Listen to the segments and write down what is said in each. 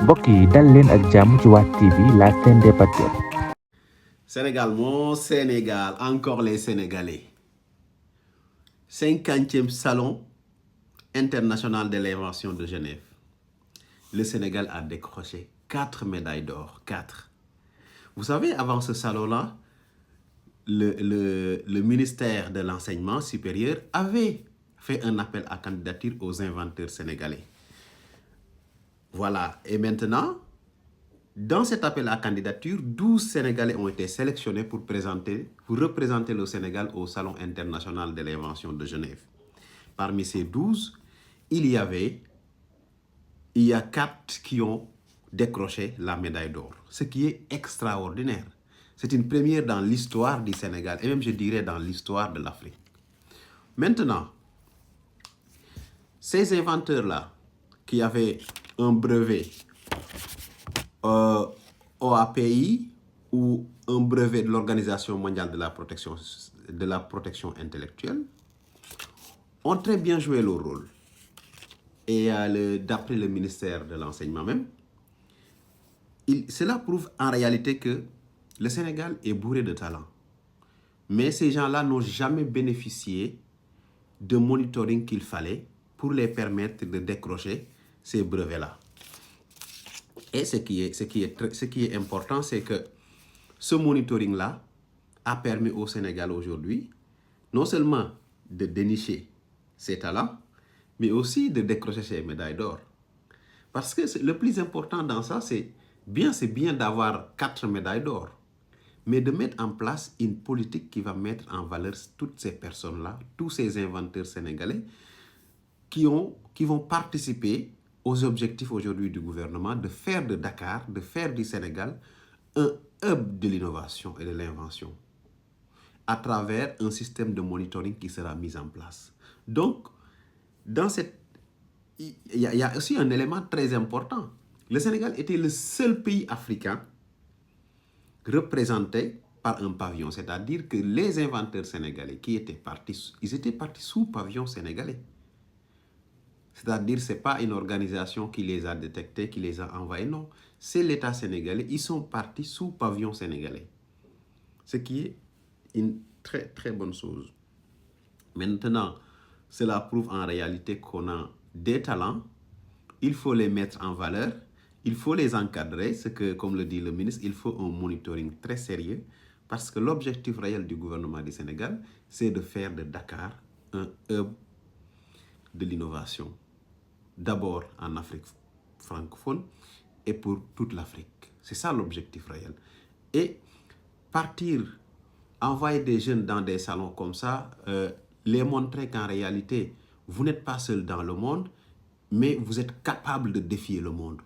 mbokk yi dal leen ak jàmm ci Watt TV la chaîne des patriotes. Sénégal, mon Sénégal, encore les Sénégalais. 50e Salon international de l'invention de Genève. Le Sénégal a décroché 4 médailles d'or. 4. Vous savez, avant ce salon-là, le ministère de l'Enseignement supérieur avait fait un appel à candidature aux inventeurs sénégalais. Voilà. Et maintenant, dans cet appel à candidature, 12 Sénégalais ont été sélectionnés pour représenter le Sénégal au Salon international de l'invention de Genève. Parmi ces 12, il y a 4 qui ont décroché la médaille d'or, ce qui est extraordinaire. C'est une première dans l'histoire du Sénégal et même, je dirais, dans l'histoire de l'Afrique. Maintenant, ces inventeurs-là, qui avaient un brevet OAPI ou un brevet de l'Organisation mondiale de la protection intellectuelle, ont très bien joué leur rôle. Et d'après le ministère de l'Enseignement même, cela prouve en réalité que le Sénégal est bourré de talent. Mais ces gens-là n'ont jamais bénéficié de monitoring qu'il fallait pour les permettre de décrocher ces brevets-là. Et ce qui est important, c'est que ce monitoring-là a permis au Sénégal aujourd'hui non seulement de dénicher ses talents, mais aussi de décrocher ses médailles d'or. Parce que le plus important dans ça, c'est bien d'avoir 4 médailles d'or, mais de mettre en place une politique qui va mettre en valeur toutes ces personnes-là, tous ces inventeurs sénégalais qui vont participer aux objectifs aujourd'hui du gouvernement de faire de Dakar, de faire du Sénégal un hub de l'innovation et de l'invention à travers un système de monitoring qui sera mis en place. Donc, il y a aussi un élément très important. Le Sénégal était le seul pays africain représenté par un pavillon, c'est-à-dire que les inventeurs sénégalais ils étaient partis sous pavillon sénégalais. C'est-à-dire que ce n'est pas une organisation qui les a détectés, qui les a envoyés, non. C'est l'État sénégalais, ils sont partis sous pavillon sénégalais. Ce qui est une très très bonne chose. Maintenant, cela prouve en réalité qu'on a des talents, il faut les mettre en valeur, il faut les encadrer, comme le dit le ministre, il faut un monitoring très sérieux, parce que l'objectif réel du gouvernement du Sénégal, c'est de faire de Dakar un hub de l'innovation. D'abord en Afrique francophone et pour toute l'Afrique. C'est ça l'objectif réel. Et envoyer des jeunes dans des salons comme ça, les montrer qu'en réalité, vous n'êtes pas seul dans le monde, mais vous êtes capable de défier le monde.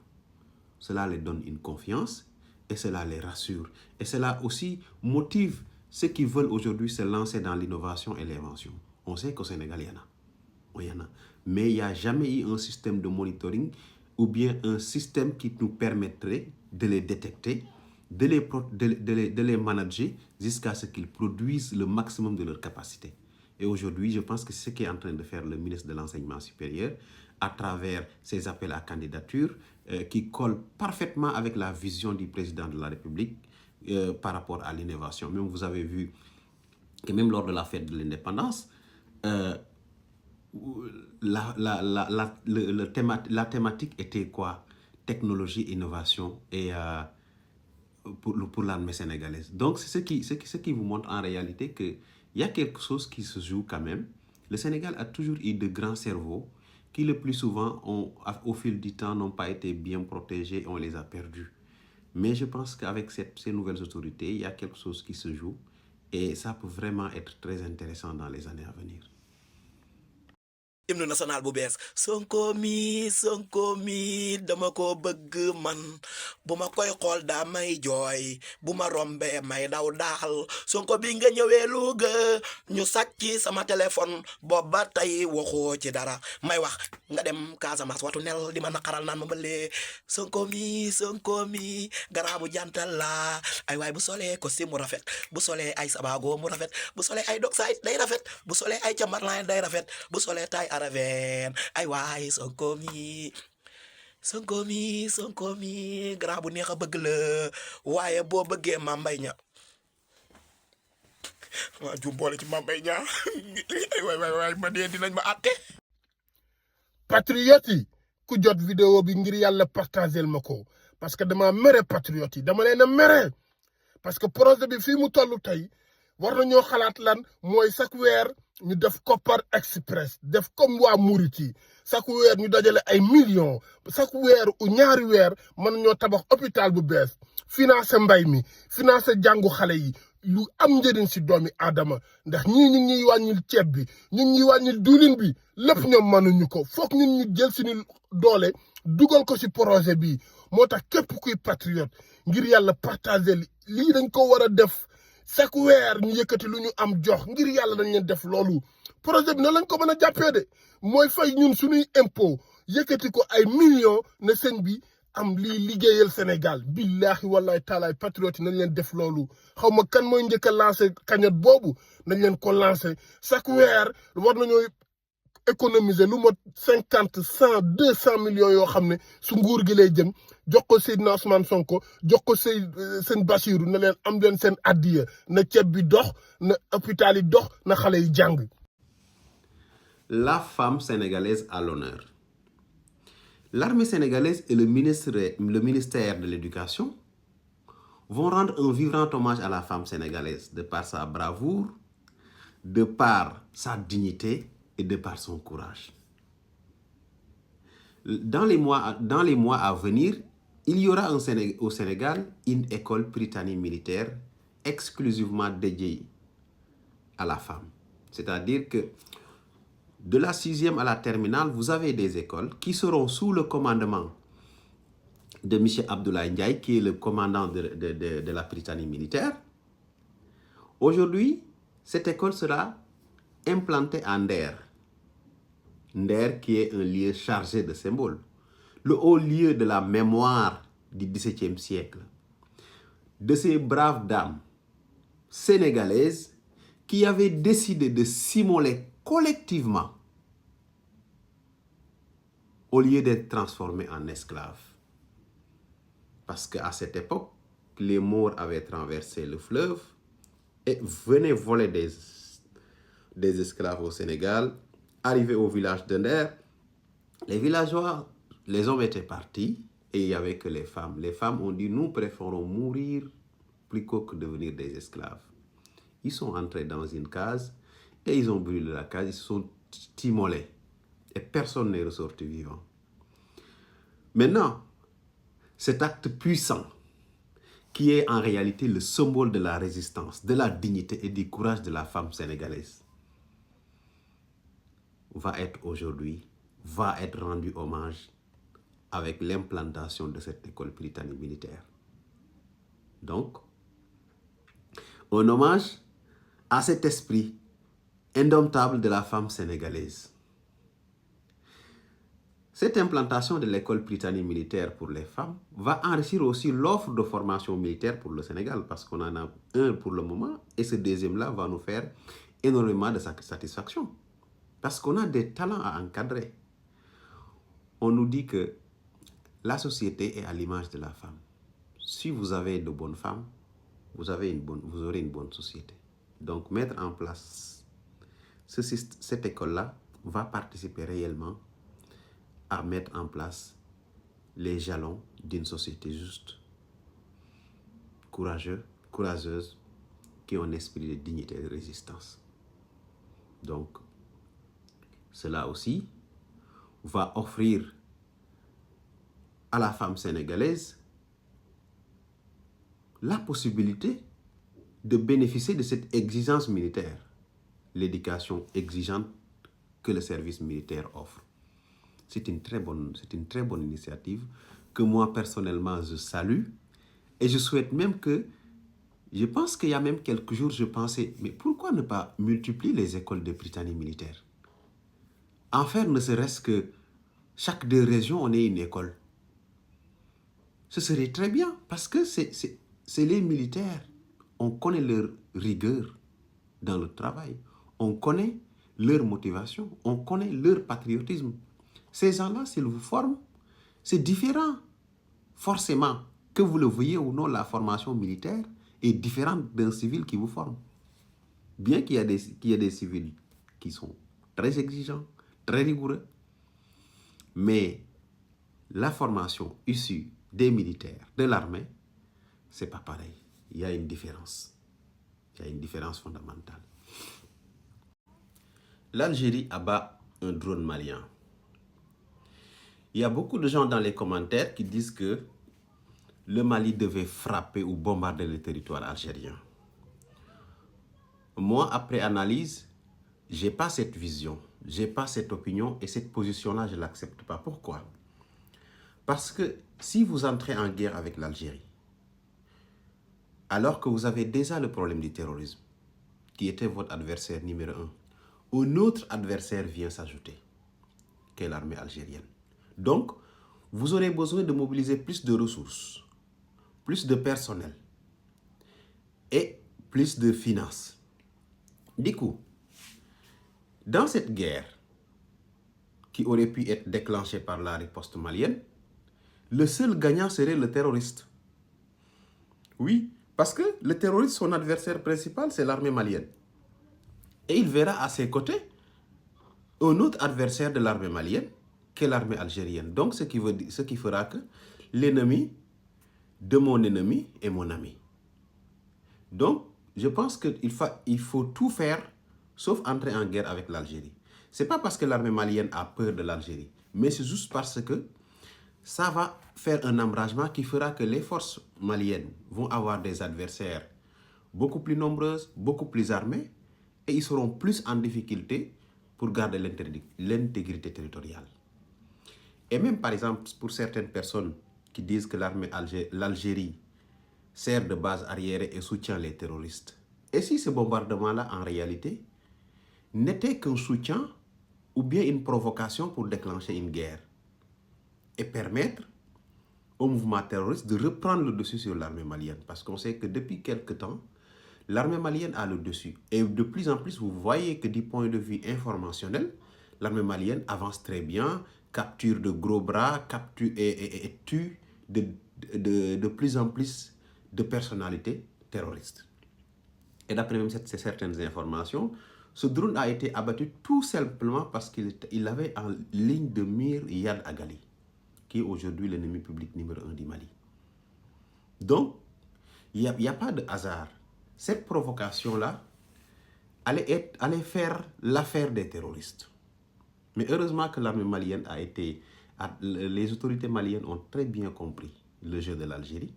Cela les donne une confiance et cela les rassure. Et cela aussi motive ceux qui veulent aujourd'hui se lancer dans l'innovation et l'invention. On sait qu'au Sénégal, il y en a. Mais il n'y a jamais eu un système de monitoring ou bien un système qui nous permettrait de les détecter, de les manager jusqu'à ce qu'ils produisent le maximum de leur capacité. Et aujourd'hui, je pense que c'est ce qu'est en train de faire le ministre de l'Enseignement supérieur à travers ses appels à candidature qui collent parfaitement avec la vision du président de la République par rapport à l'innovation. Même vous avez vu que même lors de la fête de l'indépendance, la thématique était quoi? Technologie, innovation et pour l'armée sénégalaise. Donc, c'est ce qui vous montre en réalité qu'il y a quelque chose qui se joue quand même. Le Sénégal a toujours eu de grands cerveaux qui, le plus souvent, au fil du temps, n'ont pas été bien protégés et on les a perdus. Mais je pense qu'avec ces nouvelles autorités, il y a quelque chose qui se joue et ça peut vraiment être très intéressant dans les années à venir. hymne national bu bees Sonko mi dama ko bëgg man bu ma koy xool daa may jooy bu ma rombee may daw daal Sonko bi nga ñëwee Louga ñu sàcc sama téléphone boobu ba tey waxoo ci dara may wax nga dem Casamance watu nel di ma naqaral naan ma bëlee Sonko mi garaabu jantal la ay waay bu solee costume mu rafet bu solee ay sabago mu rafet bu solee ay doxside day rafet bu solee ay cambarline day rafet bu solee tay araven ay waay Sonko mi Sonko mi grand bu neex a bëgg la waaye boo bëggee Mame Mbaye Niang waa ju boole ci Mame Mbaye Niang waay ma dee dinañ ma àtte. patriote yi ku jot vidéo bi ngir yàlla partagel ma ko parce que dama mere patriote yi dama leen a mere parce que projet bi fii mu toll tey war nañoo xalaat lan mooy chaque weer ñu def Kopar Express def comme waa Murit yi chaque weer ñu dajale ay millions chaque weer u ñaari weer mën ñoo tabax hôpital bu bees financer mbay mi financer jàngu xale yi lu am njëriñ si doomi aadama ndax ñii ñu ngi ñuy wàññil ceeb bi ñu ngi ñuy wàññil diwlin bi lépp ñoom mënuñu ko foog ñun ñu jël suñu doole dugal ko si projet bi moo tax képp kuy patriote ngir yàlla partager lii dañ ko war a def chaque weer ñu yëkkati lu ñu am jox ngir yàlla dañ leen def loolu projet bi na lañ ko mën a jàppee de mooy fay ñun suñuy impôt yëkkati ko ay millions ne sëñ bi am lii liggéeyal Sénégal billahi wallahi taalaay patriote nañ leen def loolu xaw ma kan mooy njëkk a lancé cagnotte boobu nañ leen ko lancé chaque weer war nañoo économiser lu mot 50 100 200 millions yoo xam ne su nguur gi lay jëm jox ko Seydina Ousmane Sonko jox ko seen Bassirou na leen am leen seen addiya na ceeb bi dox na hôpital yi dox na xale yi jàng. La femme sénégalaise à l'honneur. L'armée sénégalaise et le ministère de l'Éducation vont rendre un vibrant hommage à la femme sénégalaise de par sa bravoure, de par sa dignité et de par son courage. Dans les mois à venir, il y aura au Sénégal une école britannique militaire exclusivement dédiée à la femme. C'est-à-dire que de la 6e à la terminale, vous avez des écoles qui seront sous le commandement de M. Abdoulaye Ndiaye, qui est le commandant de la Britannique militaire. Aujourd'hui, cette école sera implantée à Nder. Nder qui est un lieu chargé de symboles. Le haut lieu de la mémoire du XVIIe siècle. De ces braves dames sénégalaises qui avaient décidé de s'immoler collectivement au lieu d'être transformés en esclaves. Parce qu'à cette époque, les Maures avaient traversé le fleuve et venaient voler des esclaves au Sénégal. Arrivés au village de Nder, les villageois, les hommes étaient partis et il n'y avait que les femmes. Les femmes ont dit, nous préférons mourir plutôt que devenir des esclaves. Ils sont entrés dans une case et ils ont brûlé la case, ils se sont immolés. Et personne n'est ressorti vivant. Maintenant, cet acte puissant, qui est en réalité le symbole de la résistance, de la dignité et du courage de la femme sénégalaise, va être rendu hommage avec l'implantation de cette école britannique militaire. Donc, un hommage à cet esprit indomptable de la femme sénégalaise. Cette implantation de l'école britannique militaire pour les femmes va enrichir aussi l'offre de formation militaire pour le Sénégal, parce qu'on en a un pour le moment, et ce deuxième-là va nous faire énormément de satisfaction. Parce qu'on a des talents à encadrer. On nous dit que la société est à l'image de la femme. Si vous avez de bonnes femmes, vous aurez une bonne société. Donc, mettre en place cette école-là va participer réellement à mettre en place les jalons d'une société juste, courageuse, qui a un esprit de dignité et de résistance. Donc, cela aussi va offrir à la femme sénégalaise la possibilité de bénéficier de cette exigence militaire, l'éducation exigeante que le service militaire offre. C'est une très bonne initiative que moi personnellement je salue, et je souhaite même que, je pense qu'il y a même quelques jours je pensais, mais pourquoi ne pas multiplier les écoles de Britannique militaire? En faire ne serait-ce que chaque 2 régions on ait une école. Ce serait très bien, parce que c'est les militaires. On connaît leur rigueur dans le travail. On connaît leur motivation. On connaît leur patriotisme. Ces gens-là, s'ils vous forment, C'est différent. Forcément, que vous le voyez ou non, la formation militaire est différente d'un civil qui vous forme. Bien qu'il y ait des civils qui sont très exigeants, très rigoureux, mais la formation issue des militaires, de l'armée, c'est pas pareil. Il y a une différence. Il y a une différence fondamentale. L'Algérie abat un drone malien. Il y a beaucoup de gens dans les commentaires qui disent que le Mali devait frapper ou bombarder le territoire algérien. Moi, après analyse, je n'ai pas cette vision, je n'ai pas cette opinion et cette position-là, je ne l'accepte pas. Pourquoi? Parce que si vous entrez en guerre avec l'Algérie, alors que vous avez déjà le problème du terrorisme, qui était votre adversaire numéro 1, un autre adversaire vient s'ajouter, qui est l'armée algérienne. Donc, vous aurez besoin de mobiliser plus de ressources, plus de personnel et plus de finances. Du coup, dans cette guerre qui aurait pu être déclenchée par la riposte malienne, le seul gagnant serait le terroriste. Oui, parce que le terroriste, son adversaire principal, c'est l'armée malienne. Et il verra à ses côtés un autre adversaire de l'armée malienne, qui est l'armée algérienne. Donc, ce qui fera que l'ennemi de mon ennemi est mon ami. Donc, je pense qu'il faut tout faire, sauf entrer en guerre avec l'Algérie. Ce n'est pas parce que l'armée malienne a peur de l'Algérie, mais c'est juste parce que ça va faire un embrasement qui fera que les forces maliennes vont avoir des adversaires beaucoup plus nombreuses, beaucoup plus armés, et ils seront plus en difficulté pour garder l'intégrité territoriale. Et même, par exemple, pour certaines personnes qui disent que l'Algérie sert de base arriérée et soutient les terroristes. Et si ce bombardement-là, en réalité, n'était qu'un soutien ou bien une provocation pour déclencher une guerre et permettre au mouvement terroriste de reprendre le dessus sur l'armée malienne. Parce qu'on sait que depuis quelque temps, l'armée malienne a le dessus. Et de plus en plus, vous voyez que du point de vue informationnel, l'armée malienne avance très bien, capture de gros bras, capture et tue de plus en plus de personnalités terroristes. Et d'après même certaines informations, ce drone a été abattu tout simplement parce qu'il avait en ligne de mire Yad Agali, qui est aujourd'hui l'ennemi public numéro 1 du Mali. Donc, il n'y a pas de hasard. Cette provocation-là allait faire l'affaire des terroristes. Mais heureusement que l'armée malienne les autorités maliennes ont très bien compris le jeu de l'Algérie.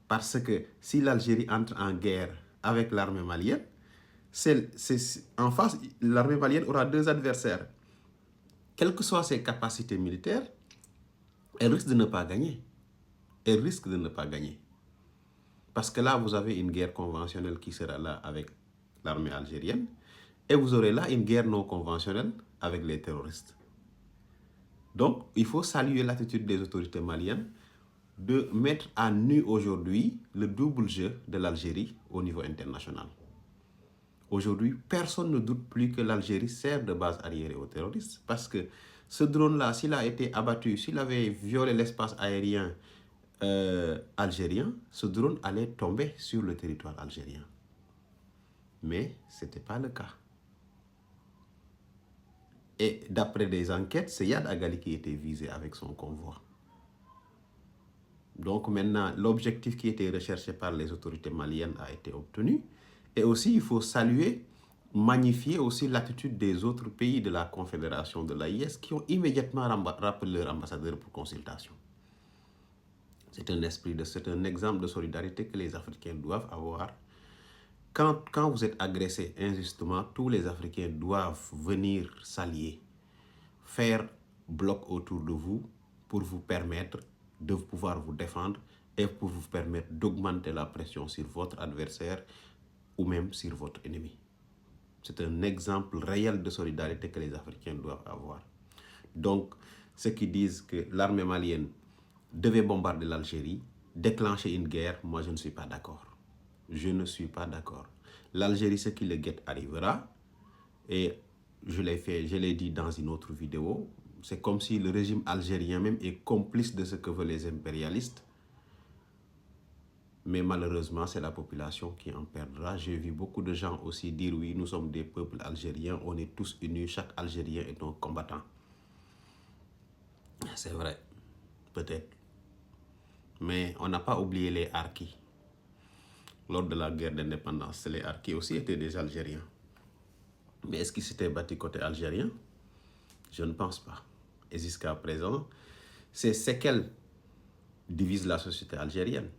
Parce que si l'Algérie entre en guerre avec l'armée malienne, en face, l'armée malienne aura deux adversaires. Quelles que soient ses capacités militaires, elle risque de ne pas gagner. Elle risque de ne pas gagner. Parce que là, vous avez une guerre conventionnelle qui sera là avec l'armée algérienne. Et vous aurez là une guerre non conventionnelle avec les terroristes. Donc, il faut saluer l'attitude des autorités maliennes de mettre à nu aujourd'hui le double jeu de l'Algérie au niveau international. Aujourd'hui, personne ne doute plus que l'Algérie sert de base arriérée aux terroristes parce que ce drone-là, s'il a été abattu, s'il avait violé l'espace aérien algérien, ce drone allait tomber sur le territoire algérien. Mais ce n'était pas le cas. Et d'après des enquêtes, c'est Yad Agali qui était visé avec son convoi. Donc maintenant, l'objectif qui était recherché par les autorités maliennes a été obtenu. Et aussi, il faut saluer, magnifier aussi l'attitude des autres pays de la Confédération de l'AIS qui ont immédiatement rappelé leur ambassadeur pour consultation. C'est un exemple de solidarité que les Africains doivent avoir. Quand vous êtes agressé injustement, tous les Africains doivent venir s'allier, faire bloc autour de vous pour vous permettre de pouvoir vous défendre et pour vous permettre d'augmenter la pression sur votre adversaire ou même sur votre ennemi. C'est un exemple réel de solidarité que les Africains doivent avoir. Donc, ceux qui disent que l'armée malienne devait bombarder l'Algérie, déclencher une guerre, moi je ne suis pas d'accord. Je ne suis pas d'accord. L'Algérie, ce qui le guette arrivera. Et je l'ai dit dans une autre vidéo. C'est comme si le régime algérien même est complice de ce que veulent les impérialistes. Mais malheureusement, c'est la population qui en perdra. J'ai vu beaucoup de gens aussi dire oui, nous sommes des peuples algériens, on est tous unis, chaque Algérien est un combattant. C'est vrai, peut-être. Mais on n'a pas oublié les harkis. Lors de la guerre d'indépendance, les harkis aussi étaient des Algériens. Mais est-ce qu'ils s'étaient battus côté algérien? Je ne pense pas. Et jusqu'à présent, ces séquelles divisent la société algérienne.